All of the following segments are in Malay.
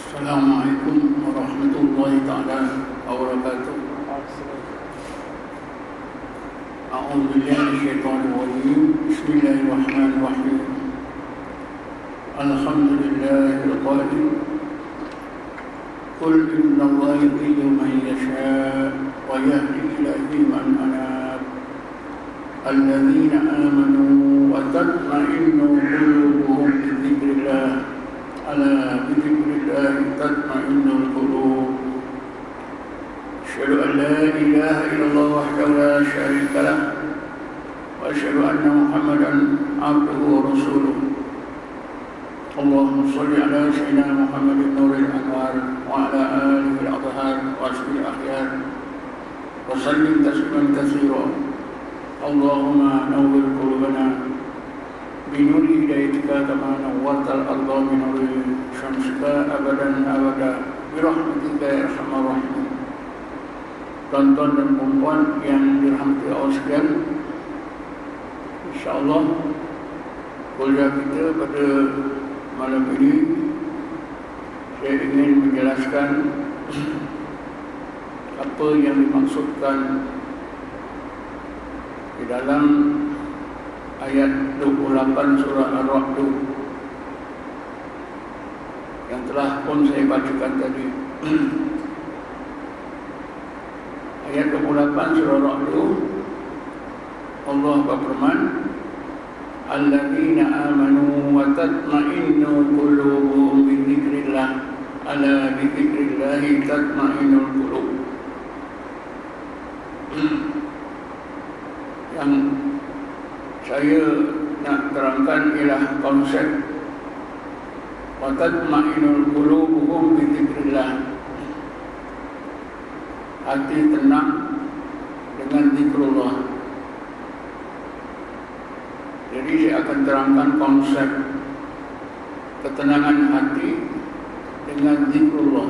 Assalamualaikum warahmatullahi ta'ala wabarakatuh. A'udzu billahi minasyaitonir rajim. Bismillahirrahmanirrahim. Alhamdulillahil qadir. Qul innallaha yudhillu man yasha' wa yahdi ilaihi man anab. Alladzina amanu wa tatma'innu qulubuhum bi dzikrillah. Ala bidzikrillah tatma'innul qulub. Asyhadu an la ilaha illallah wahdahu la syarika lah wa asyhadu anna Muhammadan abduhu wa rasuluh. Allahumma shalli ala sayyidina Muhammadin nuril anwar wa ala alihi al-athhar wa ashabihi al-akhyar wa sallim tasliman katsira. Allahumma nawwir qulubana بنور هدايتك كما نورت الأرض بنور شمسك أبدا أبدا برحمتك يا أرحم الراحمين. Tuan-tuan dan perempuan yang dirahmati Allah sekalian, InsyaAllah kuliah kita pada malam ini saya ingin menjelaskan apa yang dimaksudkan di dalam ayat 28 surah Ar-Ra'd yang telah pun saya bacakan tadi. Ayat 28 surah Ar-Ra'd, Allah berfirman, Alladzina amanu wa tatma'innu qulubuhum bi dzikrillah, ala bi dzikrillah tatma'innul qulub. Yang saya nak terangkan ialah konsep wa tatma'innul qulubuhum bi dzikrillah. Hati tenang dengan zikrullah. Jadi saya akan terangkan konsep ketenangan hati dengan zikrullah.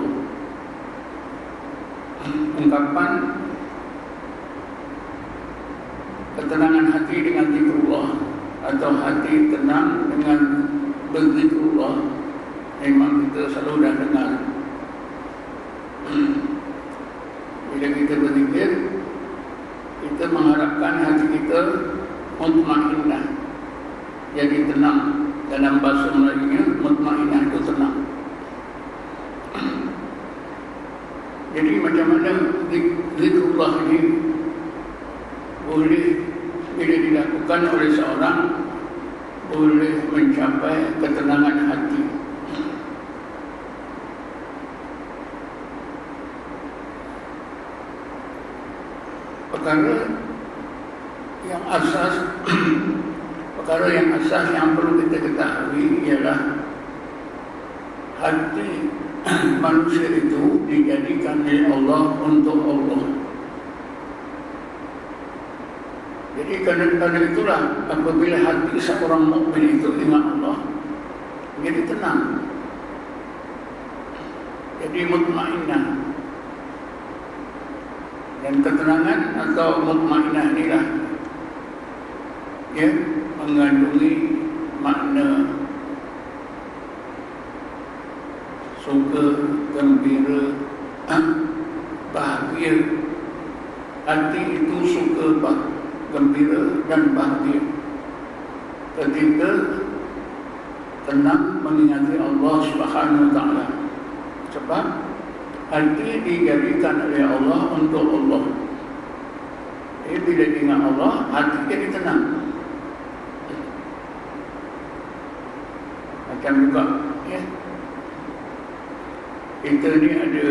Ungkapan ketenangan hati dengan zikrullah atau hati tenang dengan berzikrullah memang kita selalu dah dengar. Bila kita berzikir, kita mengharapkan hati kita mutmainnah, jadi tenang. Dalam bahasa Melayunya, mutmainnah itu tenang. Jadi macam mana zikrullah ini boleh bila dilakukan oleh seorang boleh mencapai ketenangan hati. Perkara yang asas yang perlu kita ketahui ialah hati manusia itu dijadikan oleh Allah untuk Allah. Jadi kerana itulah apabila hati seorang mukmin itu ingat Allah, jadi tenang, jadi mutmainnah. Dan ketenangan atau mutmainnah inilah mengandungi makna suka, gembira, bahagia. Hati itu suka, gembira dan bahagia ketika tenang mengingati Allah Subhanahu wa taala. Sebab hati dijadikan oleh Allah untuk Allah. Jadi bila ingat Allah, hati jadi tenang. Macam juga kita ni ada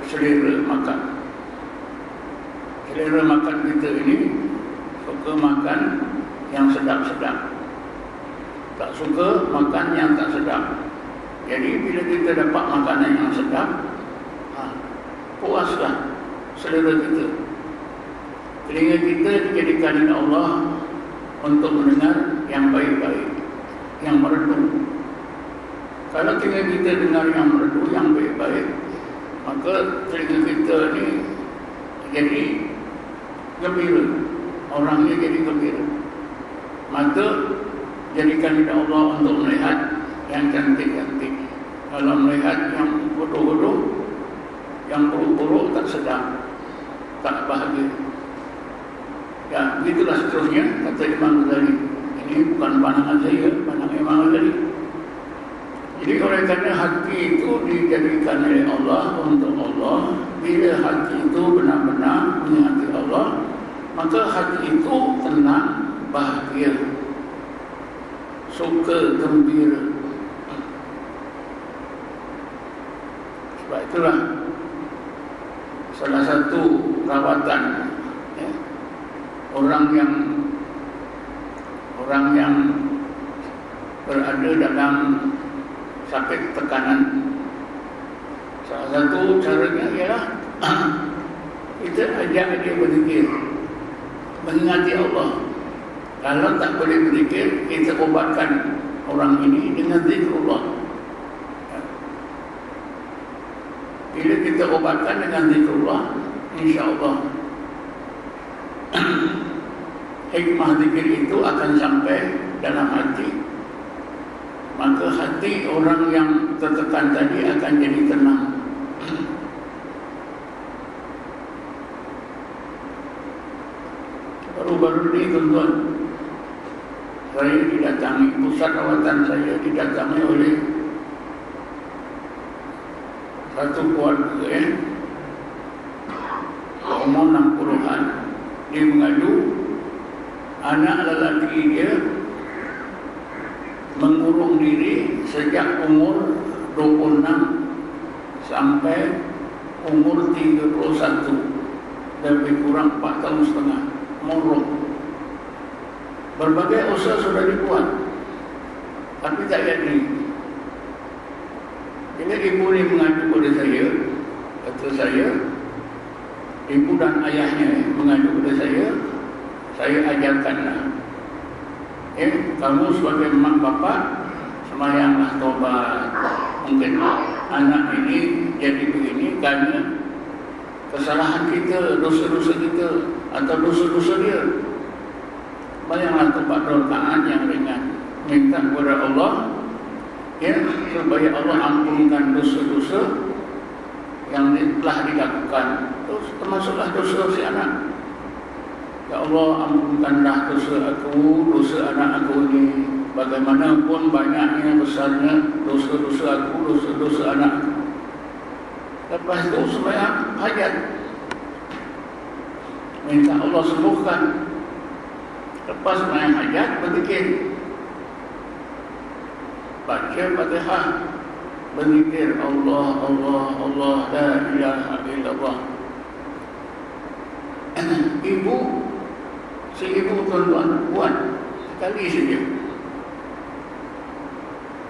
selera makan. Selera makan kita ini suka makan yang sedap-sedap, tak suka makan yang tak sedap. Jadi bila kita dapat makanan yang sedap, puaslah selera kita. Telinga kita dijadikan oleh Allah untuk mendengar yang baik-baik, yang merdu. Kalau telinga kita dengar yang merdu, yang baik-baik, maka telinga kita ni jadi gembira. Orangnya jadi gembira. Mata jadikan oleh Allah untuk melihat yang cantik-cantik. Kalau melihat yang bodoh yang buruk-buruk tak sedap, tak bahagia. Ya, begitulah seterusnya, kata Imam Ghazali. Ini bukan pandangan saya, pandangan Imam Ghazali. Jadi oleh kerana hati itu dijadikan oleh Allah untuk Allah, bila hati itu benar-benar mengingati Allah, maka hati itu tenang, bahagia, suka, gembira. Sebab itulah salah satu rawatan orang yang berada dalam sakit tekanan, salah satu caranya ialah kita ajak dia berzikir, mengingati Allah. Kalau tak boleh berzikir, kita ubatkan orang ini dengan zikrullah. Bila kita ubatkan dengan zikrullah, insya-Allah hikmah zikir itu akan sampai dalam hati. Maka hati orang yang tertekan tadi akan jadi tenang. Baru-baru ini tuan-tuan, saya didatangi, pusat rawatan saya didatangi oleh satu keluarga umur 60-an. Dia mengadu anak lelaki dia mengurung diri sejak umur 26 sampai umur 31, lebih kurang 4 tahun setengah mengurung. Berbagai usaha sudah dibuat, tapi tak jadi. Bila ibu ni mengadu pada saya, kata saya, ibu dan ayahnya mengadu pada saya ajarkanlah. Kamu sebagai mak bapak, semayanglah taubat. Mungkin anak ini jadi begini kerana kesalahan kita, dosa-dosa kita atau dosa-dosa dia. Bayanglah taubat rakaat yang ringan, minta kepada Allah supaya Allah ampunkan dosa-dosa yang telah dilakukan. Terus termasuklah dosa si anak. Ya Allah, ampunkanlah dosa aku, dosa anak aku ini. Bagaimanapun banyaknya, besarnya dosa-dosa aku, dosa-dosa anak aku. Lepas itu sembahyang hajat, minta Allah sembuhkan. Lepas sembahyang hajat, berzikir, baca Fatihah, berzikir Allah, Allah, Allah, la ilaha illallah. Si ibu tuan-tuan buat sekali saja,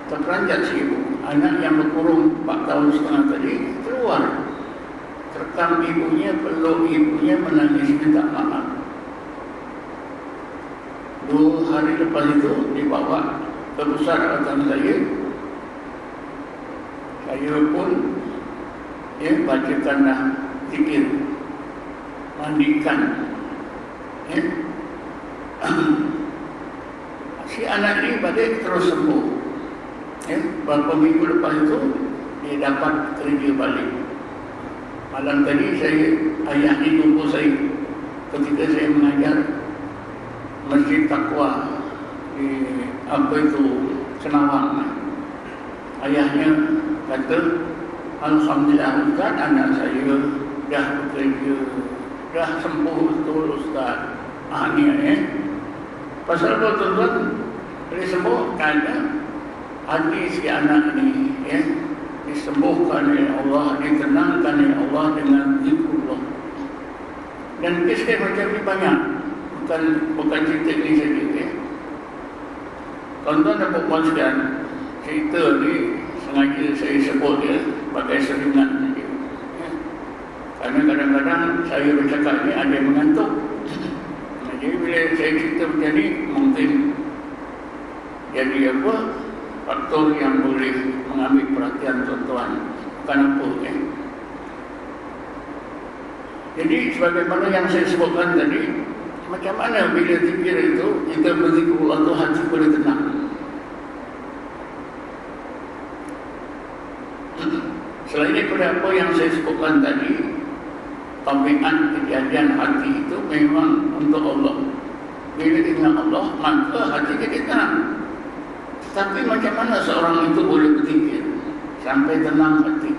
terperanjat si ibu. Anak yang berkurung 4 tahun setengah tadi keluar, terekam ibunya, peluk ibunya, menangis minta maaf. 2 hari lepas itu dibawa ke pusat rawatan saya. Saya pun bacakanlah zikir, mandikan. Si anak ini balik terus sembuh. Beberapa minggu lepas itu dia dapat kerja balik. Malam tadi ayah ni jumpa saya ketika saya mengajar Masjid Taqwa di Senawang. Ayahnya kata, alhamdulillah Ustaz, anak saya dah bekerja, dah sembuh betul Ustaz. Pasal apa tuan-tuan? Boleh sembuh kerana hati si anak ni disembuhkan oleh Allah, ditenangkan oleh Allah dengan zikrullah. Dan kes-kes macam ni banyak, bukan cerita ni saja. Tuan-tuan dapat puaskan, cerita ni sengaja saya sebut dia pakai seringan saja. Kerana kadang-kadang saya bercakap ni ada yang mengantuk. Jadi bila saya cerita macam ni, mungkin jadi faktor yang boleh mengambil perhatian tuan-tuan. Bukan apa Jadi sebagaimana yang saya sebutkan tadi, macam mana bila zikir itu kita berzikrullah tu hati boleh tenang. Selain daripada apa yang saya sebutkan tadi, tabiat kejadian hati itu memang untuk Allah. Bila ingat Allah, maka hati jadi tenang. Tapi macam mana seorang itu boleh berzikir sampai tenang hati?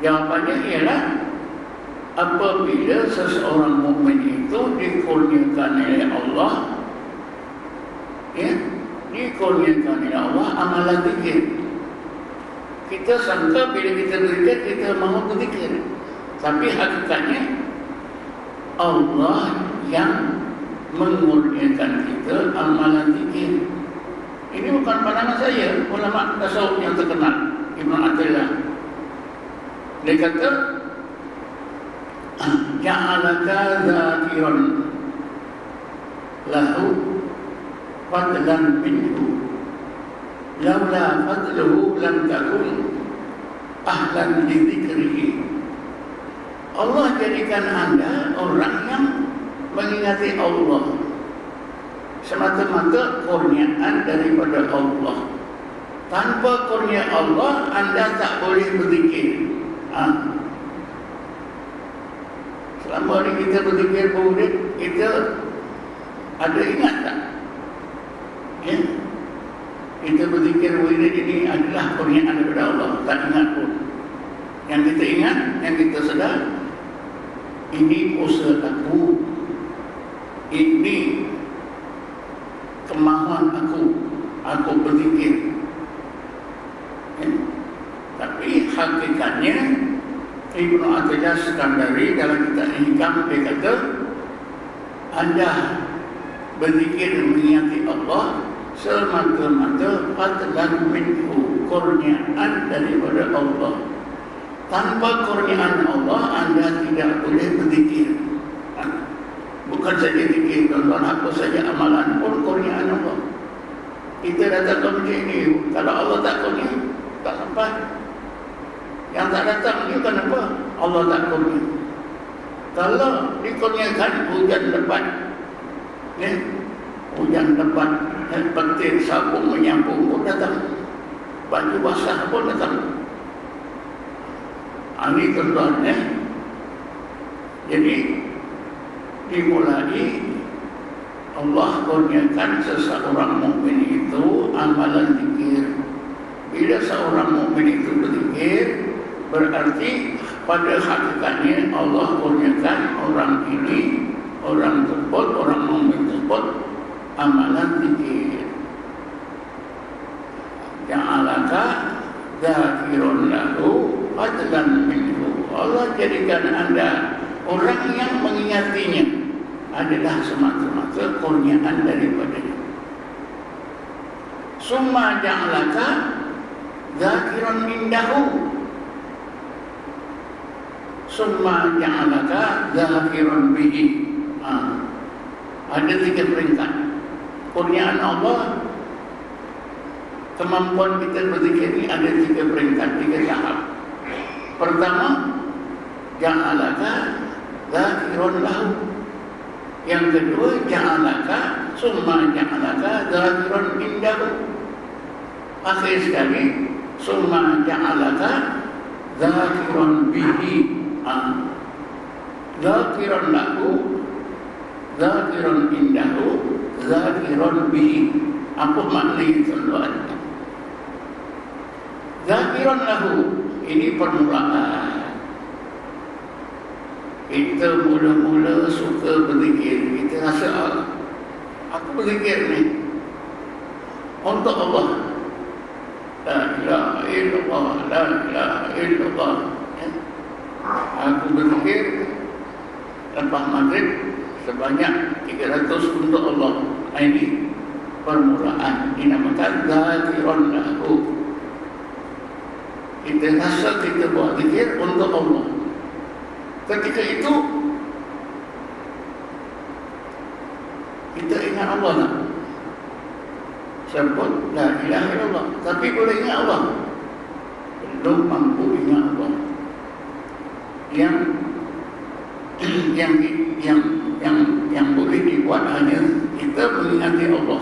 Jawapannya ialah apabila seseorang mukmin itu dikurniakan oleh Allah, dikurniakan oleh Allah amalan zikir. Kita sangka bila kita berzikir kita mahu berzikir, tapi hakikatnya Allah yang mengurniakan kita amalan zikir. Ini bukan pandangan saya, ulama tasawuf yang terkenal, Ibnu Athaillah. Dia kata, ja'alaka zakiran lahu fadlan minhu laula fadluhu lam takun ahlan li dzikrihi. Allah jadikan anda orang yang mengingati Allah semata-mata kurniaan daripada Allah. Tanpa kurnia Allah, anda tak boleh berzikir. Selama ni kita berzikir boleh, kita ada ingat tak? Ya? Kita berzikir wirid ini adalah kurniaan daripada Allah, tak ingat pun. Yang kita ingat, yang kita sedar, ini usaha aku, ini kemahuan aku berzikir. Ya? Tapi hakikatnya Ibnu Athaillah Skandari dalam kitab Hikam dia kata, anda berzikir mengingati Allah semata-mata fadlan minhu, kurniaan daripada Allah. Tanpa kurniaan Allah, anda tidak boleh berzikir. Bukan saja zikir, tuan-tuan, apa saja amalan pun kurniaan Allah. Kita datang ke masjid ini, kalau Allah tak kurnia, tak sampai. Yang tak datang ni kenapa? Allah tak kurnia. Kalau dikurniakan hujan lebat, ya, hujan lebat, petir sabung menyampung pun datang, baju basah pun datang. Ini tuan-tuan, ya. Jadi dimulai Allah kurniakan seseorang mukmin itu amalan zikir. Bila seorang mukmin itu berzikir, berarti pada hakikatnya Allah kurniakan orang ini, orang tersebut, orang mukmin tersebut amalan zikir. Ja'alaka dzakirun lahu fadlan minhu. Allah jadikan anda orang yang mengingatinya adalah semata-mata kurniaan daripadanya. Summa ja'alaka dzakiran indahu. Summa ja'alaka dzakiran bihi. Ada 3 peringkat. Kurniaan Allah, kemampuan kita berzikir ini ada 3 peringkat, 3 tahap. Pertama, ja'alaka dzakiran lahu. Yang kedua, ja'alaka summa ja'alaka dzakiran indahu. Akhir sekali, summa ja'alaka dzakiran bihi. Dzakiran lahu, dzakiran indahu, dzakiran bihi. Apa maknanya, tuan-tuan? Dzakiran lahu, ini permulaan. Kita mula-mula suka berzikir, kita rasa aku berzikir ni untuk Allah. La ilaha illallah, la ilaha illallah. Aku berzikir lepas maghrib sebanyak 300 untuk Allah. Ini permulaan, dinamakan dzakiran lahu. Kita rasa kita buat zikir untuk Allah. Ketika itu kita ingat Allah tak? Sebut la ilaha illallah, tapi boleh ingat Allah? Belum mampu ingat Allah. Yang boleh dibuat hanya kita mengingati Allah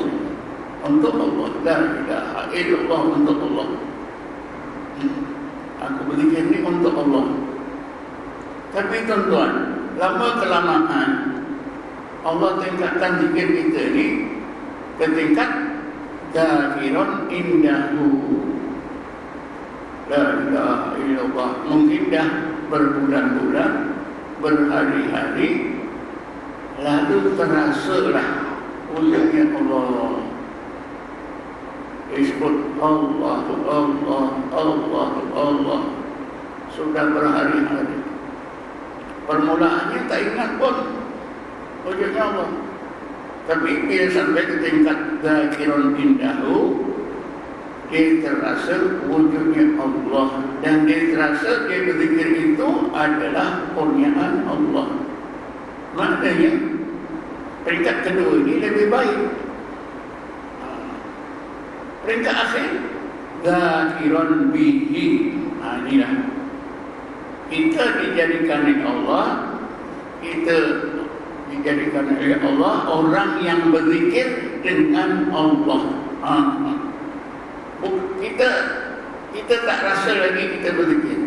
untuk Allah. La ilaha illallah, untuk Allah. Allah. Tapi tuan-tuan, lama kelamaan Allah tingkatkan zikir kita ini ke tingkat dzakirun indahu. La ilaha illallah. Mungkin dah berbulan-bulan, berhari-hari, lalu terasalah wujudnya Allah. Disebut Allah, Allah, Allah, Allah. Sudah berhari-hari. Permulaannya tak ingat pun wujudnya Allah. Tapi bila sampai ke tingkat dzakirun indahu, dia terasa wujudnya Allah. Dan dia terasa dia berzikir itu adalah kurniaan Allah. Maknanya peringkat kedua ini lebih baik. Peringkat akhir dzakirun bihi. Inilah kita dijadikan oleh Allah, kita dijadikan oleh Allah orang yang berzikir dengan Allah. Kita tak rasa lagi kita berzikir,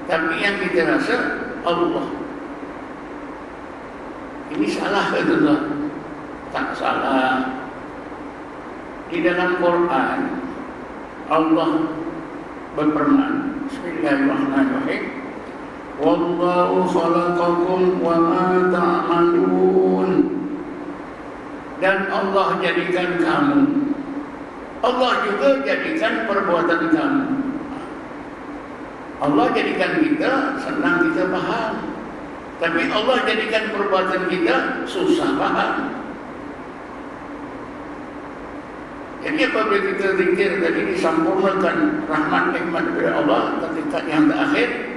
tapi yang kita rasa Allah. Ini salah ke tuan? Tak salah. Di dalam Quran Allah berfirman, Bismillahirrahmanirrahim, Wallahu khalaqakum wa ma ta'malun. Dan Allah jadikan kamu, Allah juga jadikan perbuatan kamu. Allah jadikan kita senang kita faham, tapi Allah jadikan perbuatan kita susah faham. Jadi apabila kita zikir tadi disempurnakan rahmat nikmat dari Allah, ketika yang terakhir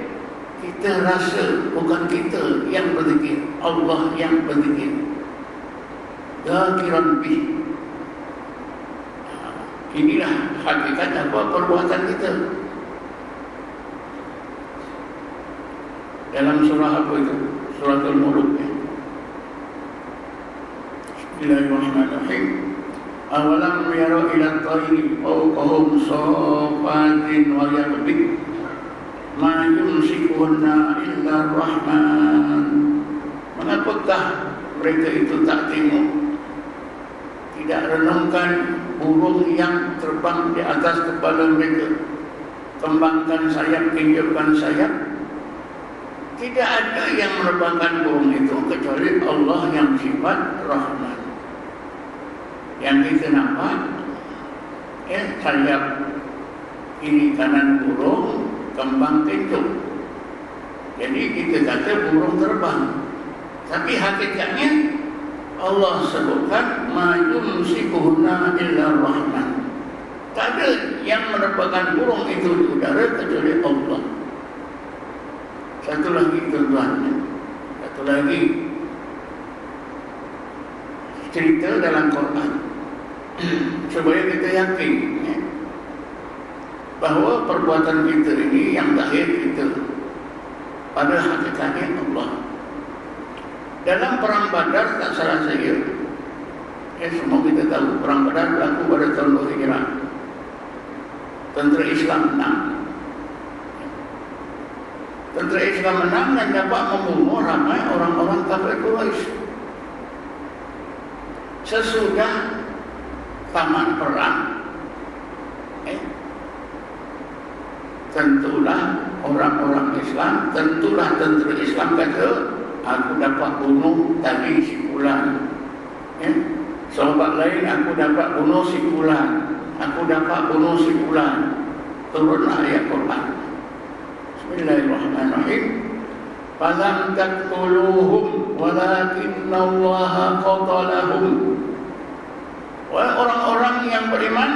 kita rasa bukan kita yang berzikir, Allah yang berzikir. Dzakirun bih. Inilah hakikat apa perbuatan kita. Dalam surah apa itu? Suratul Mulk. Bismillahirrahmanirrahim. Awalam yara ila at-tayri fawqahum safatin wa yaqbid ma yumsikuhunna illa ar-Rahman. Mengapakah mereka itu tak tengok, tidak renungkan burung yang terbang di atas kepala mereka, kembangkan sayap, kinjaukan sayap? Tidak ada yang menerbangkan burung itu kecuali Allah yang sifat Rahman. Yang kita nampak sayap kiri kanan burung, kembang kencuk. Jadi kita kata burung terbang, tapi hakikatnya Allah sebutkan ma yumsikuhunna illa Rahman. Tak ada yang menerbangkan burung itu di udara kecuali Allah. Satu lagi tuan-tuan, satu lagi cerita dalam Quran supaya kita yakin bahawa perbuatan kita ini yang terakhir kita pada hakikatnya Allah. Dalam perang Badar, tak salah saya, semua kita tahu perang Badar berlaku pada tahun 2 Hijrah. Tentera Islam menang. Tentera Islam menang dan dapat membunuh ramai orang-orang kafir Quraisy. Sesudah tamat perang, tentulah orang-orang Islam, tentulah tentera Islam kata, aku dapat bunuh tadi si fulan. Sahabat lain, aku dapat bunuh si fulan, aku dapat bunuh si fulan. Turunlah ayat Quran. Bismillahirrahmanirrahim. Falam taqtuluhum walakinna Allah qatalahum. Wahai orang-orang yang beriman,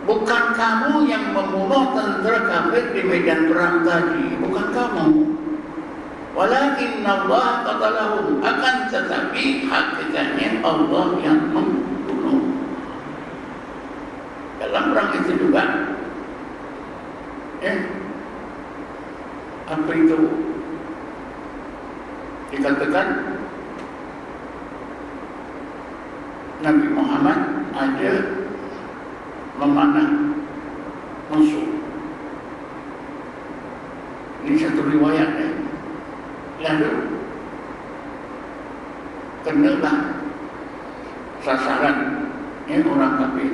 bukan kamu yang membunuh tentera kafir di medan perang tadi, bukan kamu. Walakinna Allah qatalahum, akan tetapi hakikatnya Allah yang membunuh. Dalam perang itu juga apa itu dikatakan Nabi Muhammad ada memanah musuh satu riwayat lalu kenalah sasaran orang kafir.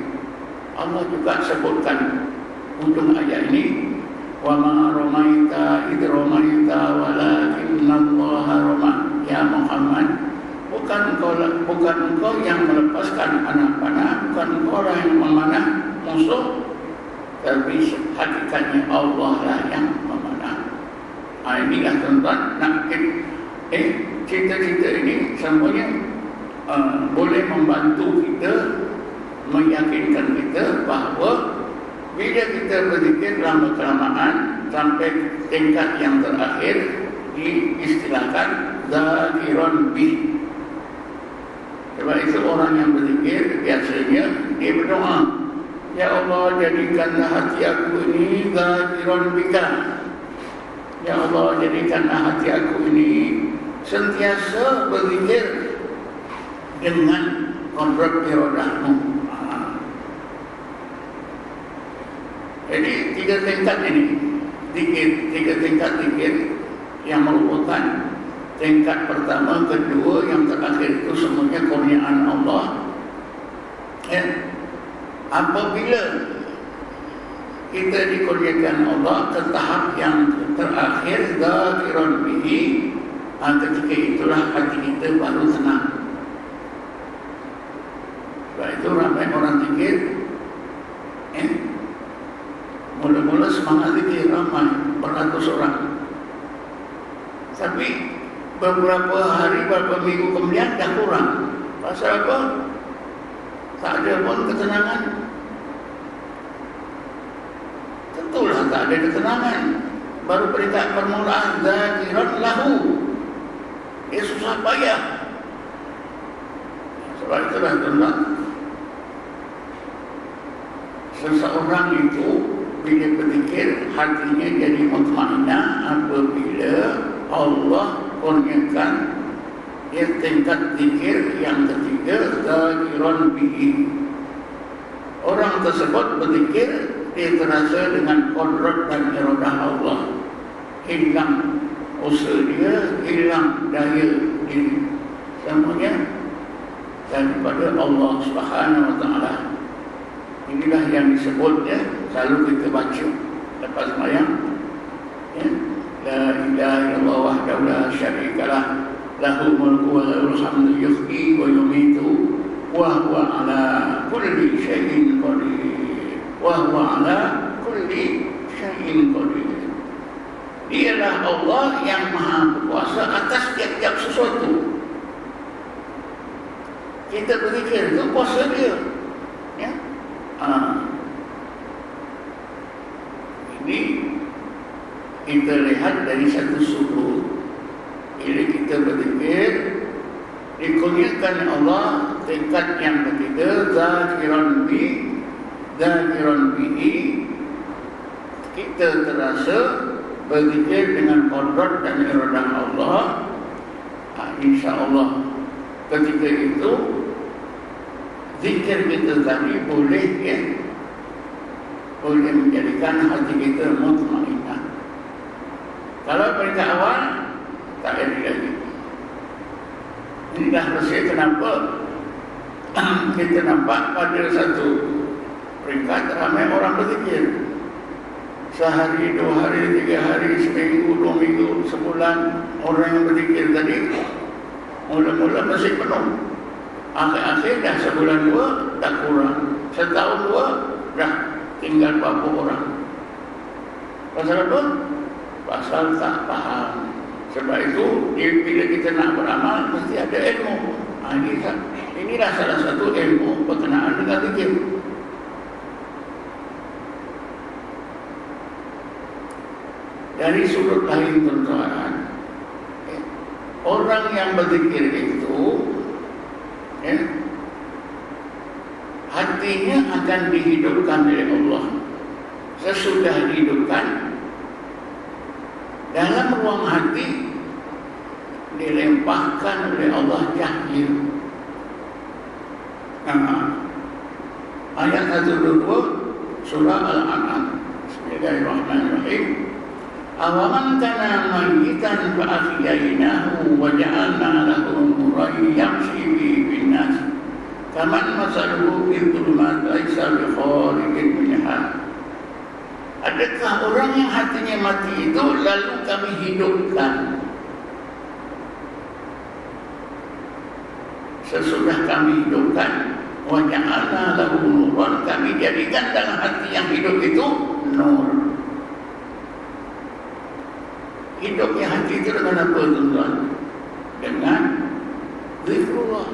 Allah juga sebutkan ujung ayat ini, wa ma ramaita id ramaita walakinallaha rama. Ya Muhammad, bukan engkau yang melepaskan anak panah, bukan engkau yang memanah musuh, tapi hakikatnya Allah lah yang memanah. Inilah tuan-tuan, cerita-cerita ini semuanya boleh membantu kita, meyakinkan kita bahawa bila kita berzikir lama-kelamaan sampai tingkat yang terakhir diistilahkan zakiran bi. Sebab itu orang yang berzikir biasanya dia berdoa, ya Allah, jadikanlah hati aku ini zakiran bika. Ya Allah, jadikanlah hati aku ini sentiasa berzikir dengan kodrat iradahmu. Jadi tiga tingkat ini, tiga tingkat zikir yang merupakan tingkat pertama, kedua, yang terakhir itu semuanya kurniaan Allah. Apabila kita dikurniakan Allah ke tahap yang terakhir, zakiran bihi, ketika itulah hati kita baru tenang. Sebab itu ramai orang zikir, mula-mula semangat zikir ramai, beratus orang. Tapi beberapa hari, beberapa minggu kemudian dah kurang. Pasal apa? Tak ada pun ketenangan. Tentulah tak ada ketenangan. Baru peringkat permulaan, zakiran lahu. Susah payah. Sebab itulah tuan-tuan, seseorang itu bila berzikir hatinya jadi mutmainah apabila Allah kurniakan tingkat zikir yang ketiga, zakiran bihi. Orang tersebut berzikir, dia terasa dengan kodrat dan iradah Allah. Hilang usaha dia, hilang daya diri, semuanya daripada Allah Subhanahu wa Ta'ala. Inilah yang disebut, selalu kita baca lepas sembahyang, la ilaha illallah wahdahu la syarikalah, lahu mulku wa lahul hamdu, yuhyi wa yumiitu, wa huwa ala kulli syai'in qadir, wa huwa ala kulli syai'in qadir. Dialah Allah yang maha berkuasa atas tiap-tiap sesuatu. Kita berzikir itu kuasa dia. Ini kita lihat dari satu suku. Bila kita berzikir, dikurniakan Allah tingkat yang ketiga, zakiran bihi. Kita terasa berzikir dengan kodrat dan iradah Allah. InsyaAllah ketika itu zikir kita tadi boleh menjadikan hati kita mutmainah. Kalau peringkat awal tak ada lagi. Inilah rasanya kenapa kita nampak pada satu peringkat ramai orang berzikir. Sehari, 2 hari, 3 hari, seminggu, 2 minggu, sebulan, orang yang berzikir tadi mula-mula masih penuh. Akhir-akhir dah sebulan 2 dah kurang, setahun 2 dah tinggal berapa orang. Pasal apa? Pasal tak faham. Sebab itu bila kita nak beramal mesti ada ilmu. Inilah salah satu ilmu berkenaan dengan zikir. Dari sudut lain tuan-tuan, orang yang berzikir itu hatinya akan dihidupkan oleh Allah. Sesudah dihidupkan, dalam ruang hati dilempahkan oleh Allah cahaya. Ayat 122 surah Al-An'am. Bismillahirrahmanirrahim. awaman kana mayyitan fa ahyaynahu wa ja'alna lahu nuran yamshi bihi fin nas kaman masaluhu fil dhulumat laisa bi kharijin minha. Adakah orang yang hatinya mati itu lalu kami hidupkan? Sesudah kami hidupkan, wa ja'alna lahu nuran, kami jadikan dalam hati yang hidup itu nur. Hidupnya hati itu dengan apa, tuan-tuan? Dengan zikrullah.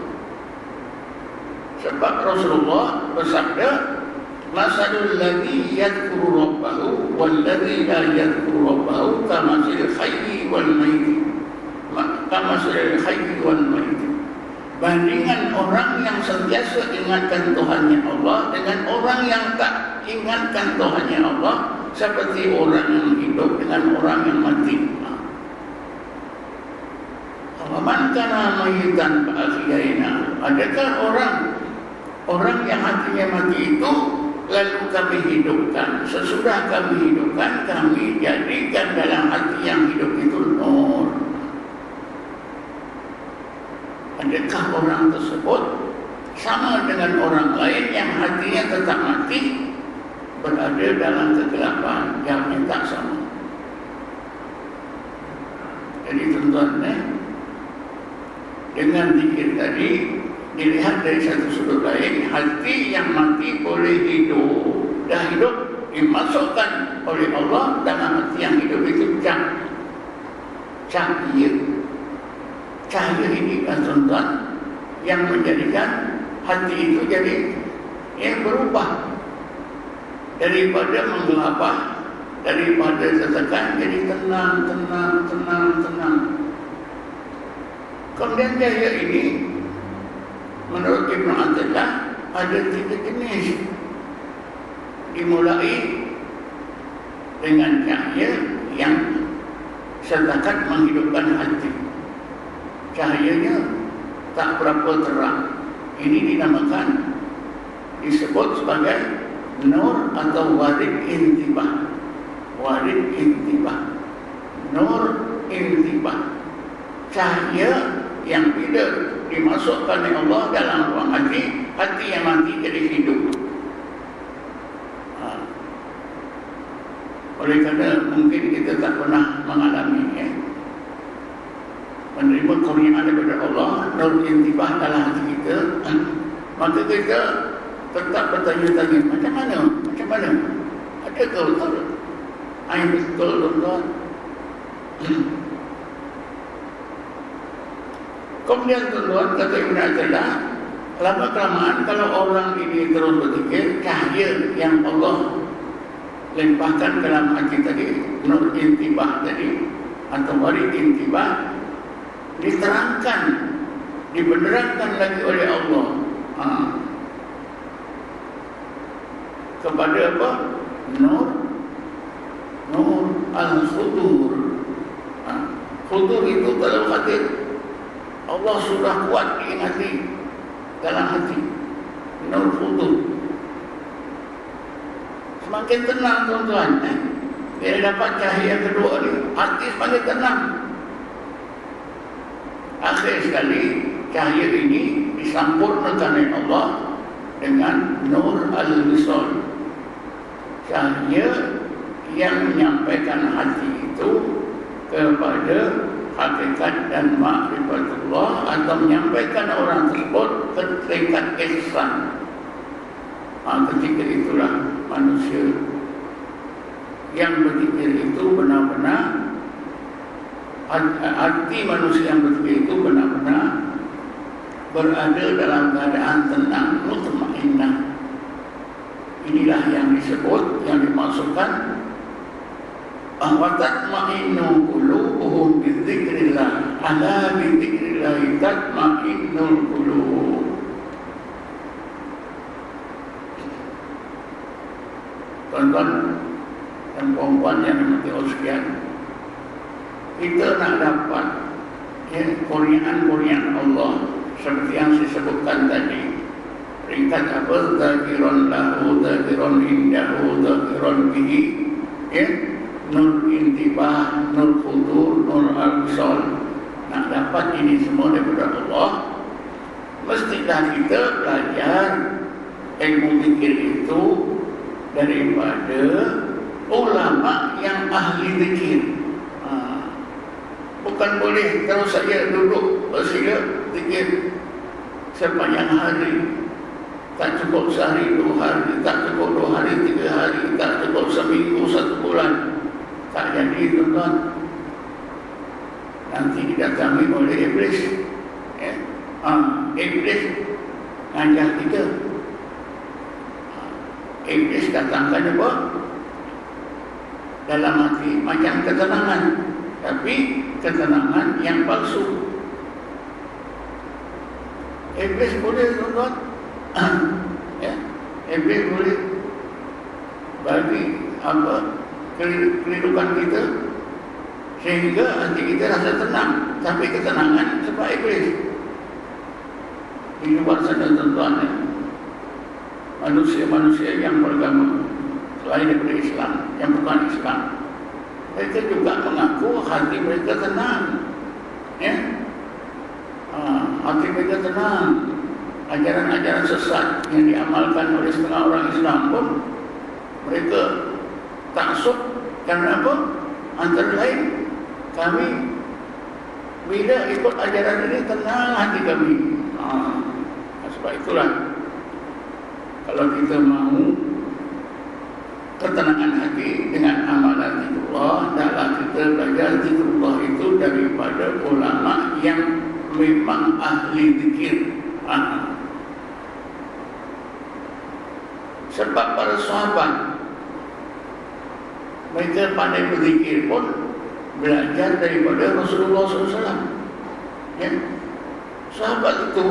Sebab Rasulullah bersabda, masalul ladzi yadhkuru rabbahu wal ladzi la yadhkuru rabbahu kamasil hayyi wal mayyit. Kamasil hayyi wal mayyit. Bandingan orang yang sentiasa ingatkan Tuhannya Allah dengan orang yang tak ingatkan Tuhannya Allah, seperti orang yang hidup dengan orang yang mati. Man kana mayyitan fa ahyaynahu. Adakah orang yang hatinya mati itu lalu kami hidupkan? Sesudah kami hidupkan, kami jadikan dalam hati yang hidup itu nur. Adakah orang tersebut sama dengan orang lain yang hatinya tetap mati, berada dalam kegelapan? Yang tak sama. Jadi tuan-tuan, dengan zikir tadi dilihat dari satu sudut lain, hati yang mati boleh hidup. Dah hidup dimasukkan oleh Allah dalam hati yang hidup itu cahaya. Cahaya ini kan tuan-tuan yang menjadikan hati itu jadi berubah daripada menggelapah, daripada tertekan jadi tenang. Kemudian cahaya ini menurut Ibnu Athaillah ada 3 jenis. Dimulai dengan cahaya yang setakat menghidupkan hati. Cahayanya tak berapa terang. Ini dinamakan, disebut sebagai nur atau warid intibah. Warid intibah, nur intibah. Cahaya yang bila dimasukkan oleh Allah dalam ruang hati, hati yang mati jadi hidup. Oleh kerana mungkin kita tak pernah mengalami menerima kurniaan daripada Allah, nur intibah dalam hati kita, maka kita tetap bertanya-tanya, macam mana? Adakah betul? Yang betul, tuan-tuan. Kemudian tuan-tuan, kata Ibn Athaillah, lama-kelamaan kalau orang ini terus berzikir, cahaya yang Allah limpahkan dalam hati tadi, nur intibah tadi atau warid intibah, diterangkan, dibenarkan lagi oleh Allah kepada apa? Nur al-khudur. Khudur itu dalam hati Allah sudah kuat diingati dalam hati. Nur khudur. Semakin tenang tuan-tuan, bila dapat cahaya kedua ni, hati semakin tenang. Akhir sekali cahaya ini disampurnakan oleh Allah dengan nur al-wisal. Cahaya yang menyampaikan hati itu kepada hakikat dan ma'rifatullah, atau menyampaikan orang tersebut ke tingkat ihsan. Ketika itulah manusia yang berzikir itu benar-benar, hati manusia yang berzikir itu benar-benar berada dalam keadaan tenang, mutmainnah. Inilah yang disebut, yang dimaksudkan bahwa tatma'innu qulubuhum bidzikrillah, ala bidzikrillah tatma'innul qulub. Tuan-tuan dan puan-puan yang dimati Allah sekalian, kita nak dapat kurniaan Allah seperti yang saya sebutkan tadi. Peringkat apa? Zakiran lahu, zakiran indahu, zakiran bihi, nur intibah, nur khudur, nur al-wisal. Nak dapat ini semua daripada Allah, mestilah kita belajar ilmu zikir itu daripada ulama yang ahli zikir. Bukan boleh kalau saya duduk bersila zikir sepanjang hari, tak cukup sehari, 2 hari, tak cukup 2 hari, 3 hari, tak cukup seminggu, 1 bulan. Tak jadi, tuan-tuan. Nanti didatangi oleh iblis. Iblis ngajak kita. Iblis datangkan apa? Dalam hati macam ketenangan, tapi ketenangan yang palsu. Iblis boleh, tuan-tuan. Iblis boleh bagi kehidupan kita sehingga hati kita rasa tenang, tapi ketenangan sebab iblis. Di luar sana, tuan-tuan, manusia-manusia yang beragama selain daripada Islam, yang bukan Islam, mereka juga mengaku hati mereka tenang. Hati mereka tenang. Ajaran-ajaran sesat yang diamalkan oleh setengah orang Islam pun mereka taksub. Karena apa? Antara lain, kami bila ikut ajaran ini tenang hati kami. Sebab itulah, kalau kita mahu ketenangan hati dengan amalan zikrullah, hendaklah kita belajar zikrullah itu daripada ulama yang memang ahli zikir. Sebab para sahabat mereka pandai berzikir pun belajar daripada Rasulullah SAW. Sahabat itu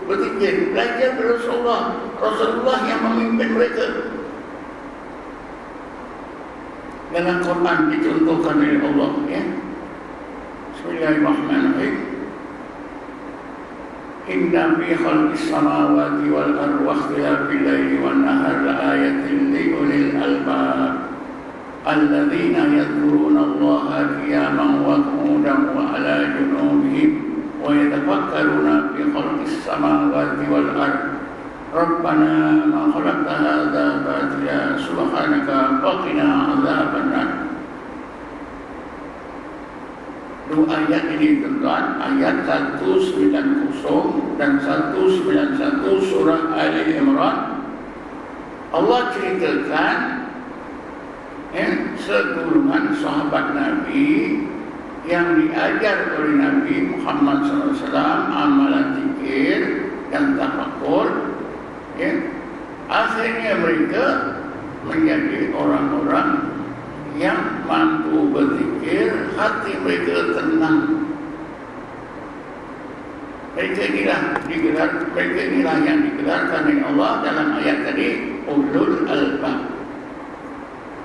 berzikir, belajar dari Rasulullah. Rasulullah yang memimpin mereka. Dalam Quran dicontohkan oleh Allah. Bismillahirrahmanirrahim. Inna fi khalqis samawati wal ardi wa ikhtilafil laili wan nahari laayatin liulil albab alladzina yadhkuruna Allaha qiyaman wa qu'udan wa 'ala junubihim wa yatafakkaruna fi khalqis samawati wal ardi Rabbana ma khalaqta hadza batila subhanaka faqina 'adzabannar. Dua ayat ini, tuan-tuan, ayat 190 dan 191 surah Ali Imran, Allah ceritakan segolongan sahabat Nabi yang diajar oleh Nabi Muhammad SAW amalan zikir dan tafakkur. Akhirnya mereka menjadi orang-orang yang mampu berzikir, hati mereka tenang. Mereka inilah yang digelarkan oleh Allah dalam ayat tadi, ulul albab.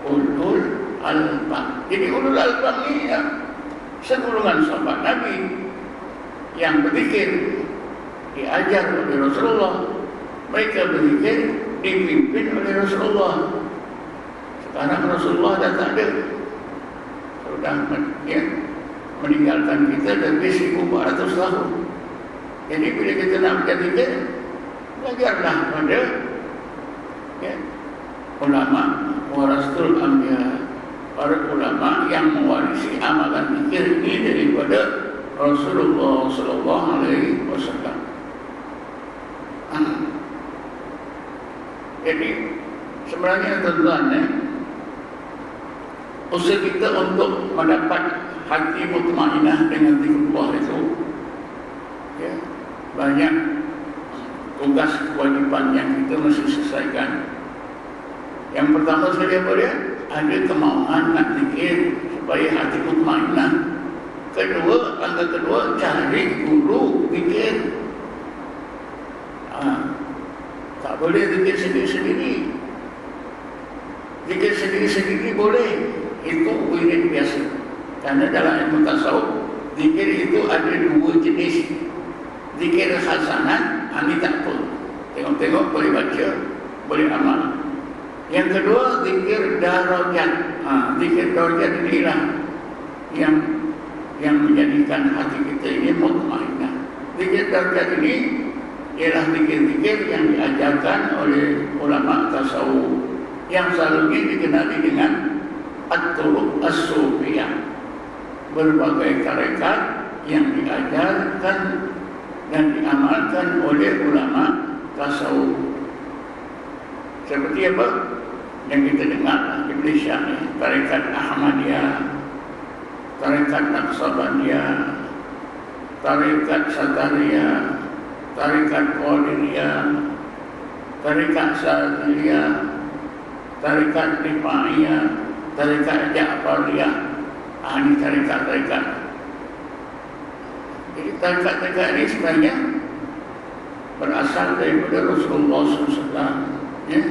Ulul albab. Jadi ulul albab ini segolongan sahabat Nabi yang berzikir, diajar oleh Rasulullah. Mereka berzikir dipimpin oleh Rasulullah. Sekarang Rasulullah dah tak ada, sudah meninggalkan kita lebih 1400 tahun. Jadi bila kita nak berkata, belajarlah pada ulama warasatul anbiya, para ulama yang mewarisi amalan zikir ini daripada Rasulullah sallallahu alaihi wasallam. Jadi sebenarnya, tuan-tuan, usaha kita untuk mendapat hati mutmainah dengan zikrullah itu, banyak tugas kewajiban yang kita mesti selesaikan. Yang pertama sekali apa dia? Ada kemauan nak zikir supaya hati mutmainah. Langkah kedua, cari guru zikir. Tak boleh zikir sendiri-sendiri. Zikir sendiri-sendiri boleh, itu wirid biasa. Karena dalam ilmu tasawuf, zikir itu ada 2 jenis. Zikir hasanat, ini tak pun. Tengok-tengok boleh baca, boleh amal. Yang kedua, zikir darajat. Zikir darajat inilah yang menjadikan hati kita ini mutmainnah. Zikir darajat ini ialah zikir-zikir yang diajarkan oleh ulama tasawuf yang selalunya dikenali dengan at-turuq as-sufiyah, berbagai tarekat yang diajarkan dan diamalkan oleh ulama tasawuf. Seperti apa yang kita dengar di Malaysia ni, tarekat Ahmadiyah, tarekat Naqsabandiyah, tarekat Satariyah, tarekat Qadiriyah, tarekat Syadziliyah, tarekat Rifaiyah, tarekat Ja'fariyah. Ini tarekat-tarekat. Jadi tarekat-tarekat ini sebenarnya berasal daripada Rasulullah SAW, ya?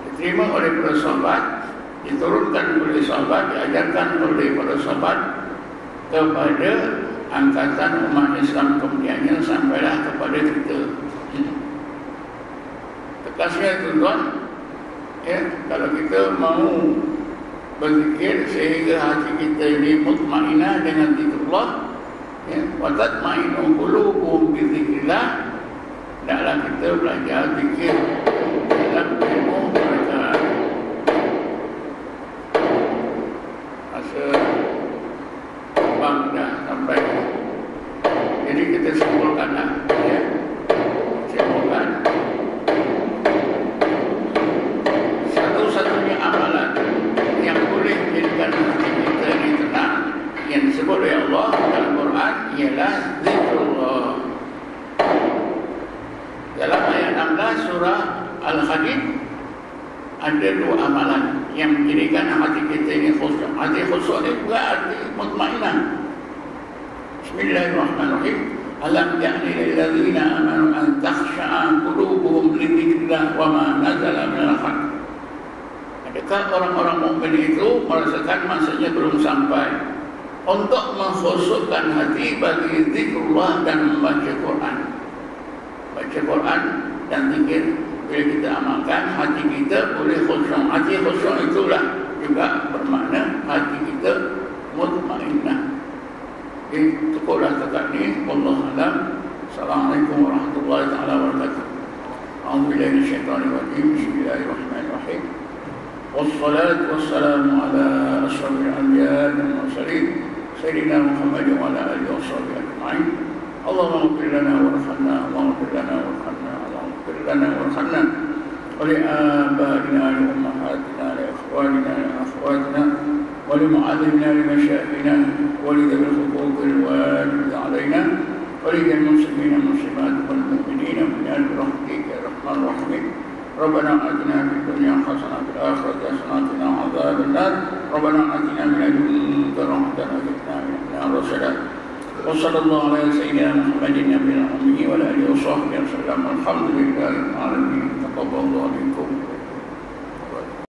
Diterima oleh para sahabat, diturunkan oleh sahabat, diajarkan oleh para sahabat kepada angkatan umat Islam kemudiannya sampailah kepada kita. Terkasih tuan-tuan, ya, kalau kita mau berzikir sehingga hati kita ini mutmainnah dengan zikrullah, ya, wa tatma'innu qulubuhum bi dzikrillah. Hendaklah kita belajar zikir dalam ilmu mereka. Masa bang dah sampai, jadi kita simpulkanlah, ya, simpulkan satu-satunya amalan yang boleh menjadikan hati kita ini tenang yang disebut oleh Allah dalam Quran ialah zikrullah. Dalam ayat 16 surah Al-Hadid ada dua amalan yang menjadikan hati kita ini khusyuk. Hati khusyuk ini juga arti mutmainnah. Bismillahirrahmanirrahim. Alam ya'ni lil ladzina amanu an takhsha'a qulubuhum li dzikrillah wa ma nazala minal haqq. Adakah orang-orang mukmin itu merasakan masanya belum sampai untuk mengkhusyukkan hati bagi zikrullah dan membaca Quran? Baca Quran dan zikir, bila kita amalkan, hati kita boleh khusyuk. Hati khusyuk itulah juga bermakna hati kita mutmainnah. Cukuplah setakat ini. Wallahu a'lam. Assalamualaikum warahmatullahi wabarakatuh. A'udzubillahi minasyaitonir rajim. Bismillahirrahmanirrahim. Wassalatu wassalamu ala asyrafil anbiya'i wal mursalin sayyidina Muhammadin wa ala alihi washabbihi ajma'in. Allahumma ighfir lana warhamna, Allahumma ighfir lana warhamna, Allahumma ighfir lana warhamna wa li abaina wa ummahatina wa ikhwanina wa akhwatina wa li mu'allimina wa masyayikhina wa li dhil huquqil wajib alaina wa li jami'il muslimina wal muslimat wal mu'minina min rahmatika ya arhamar rahimin. ربنا آتنا في الدنيا حسنة وفي الآخرة حسنة وقنا عذاب النار. ربنا آتنا من لدنك رحمة وهب لنا من لدنك رشدا. وصلى الله على سيدنا محمد النبي الأمي وعلى آله وصحبه وسلم. الحمد لله رب العالمين. تقبل الله منكم.